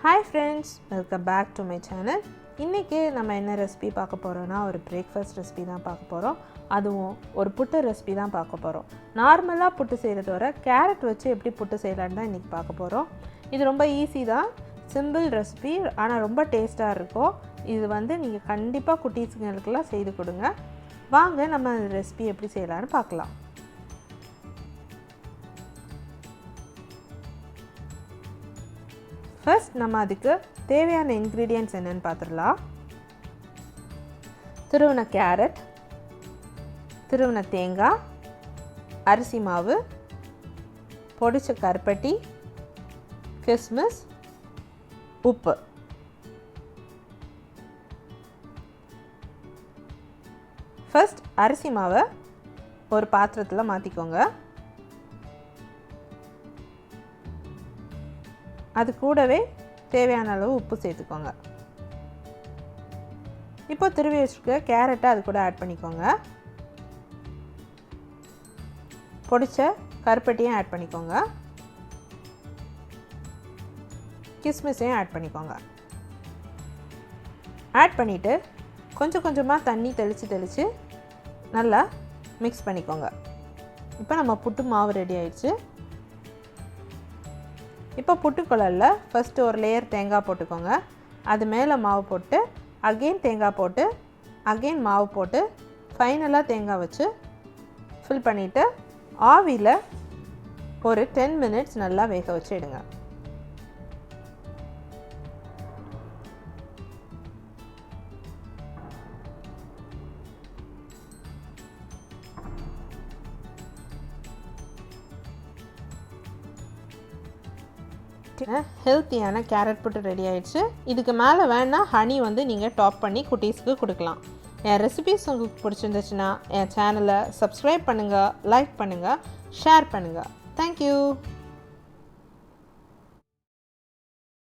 Hi friends, welcome back to my channel. இன்னைக்கு நம்ம என்ன ரெசிபி பார்க்க போறோம்னா ஒரு பிரேக்ஃபாஸ்ட் ரெசிபி தான் பார்க்க போறோம். அதுவும் ஒரு புட்டு ரெசிபி தான் பார்க்க போறோம். நார்மலா புட்டு செய்யறத விட கேரட் வச்சு எப்படி புட்டு செய்யலாம்னு தான் இன்னைக்கு பார்க்க போறோம். இது ரொம்ப ஈஸி தான். சிம்பிள் ரெசிபி ஆனா ரொம்ப டேஸ்டா இருக்கும். இது வந்து நீங்க கண்டிப்பா குட்டீஸ்களுக்குலாம் செய்து கொடுங்க. வாங்க நம்ம இந்த ரெசிபி எப்படி செய்யலாம்னு பார்க்கலாம். First, நம்ம அதுக்கு தேவையான ingredients என்னன்னு பார்த்துடலாம். துருவன கேரட், துருவன தேங்காய், அரிசி மாவு, பொடிச்ச கருப்பட்டி, கிஸ்மிஸ், உப்பு. ஃபர்ஸ்ட் அரிசி மாவை ஒரு பாத்திரத்தில் மாற்றிக்கோங்க. அது கூடவே தேவையான அளவு உப்பு சேர்த்துக்கோங்க. இப்போ துருவி வச்சிருக்க கேரட்டை அது கூட ஆட் பண்ணிக்கோங்க. பொடிச்ச கருப்பட்டியும் ஆட் பண்ணிக்கோங்க. கிஸ்மிஸையும் ஆட் பண்ணிக்கோங்க. ஆட் பண்ணிவிட்டு கொஞ்சம் கொஞ்சமாக தண்ணி தெளித்து நல்லா மிக்ஸ் பண்ணிக்கோங்க. இப்போ நம்ம புட்டு மாவு ரெடி ஆயிடுச்சு. இப்போ புட்டுக்குழலில் ஃபஸ்ட்டு ஒரு லேயர் தேங்காய் போட்டுக்கோங்க. அது மேலே மாவு போட்டு அகெயின் தேங்காய் போட்டு அகெயின் மாவு போட்டு ஃபைனலாக தேங்காய் வச்சு ஃபில் பண்ணிவிட்டு ஆவியில் ஒரு 10 minutes நல்லா வேக வச்சு எடுங்க. ஹெல்த்தியான கேரட் புட்டு ரெடி ஆயிடுச்சு. இதுக்கு மேலே வேணால் ஹனி வந்து நீங்கள் டாப் பண்ணி குட்டீஸ்க்கு கொடுக்கலாம். என் ரெசிபிஸ் உங்களுக்கு பிடிச்சிருந்துச்சுன்னா என் சேனலை சப்ஸ்கிரைப் பண்ணுங்கள், லைக் பண்ணுங்கள், ஷேர் பண்ணுங்கள். தேங்க்யூ.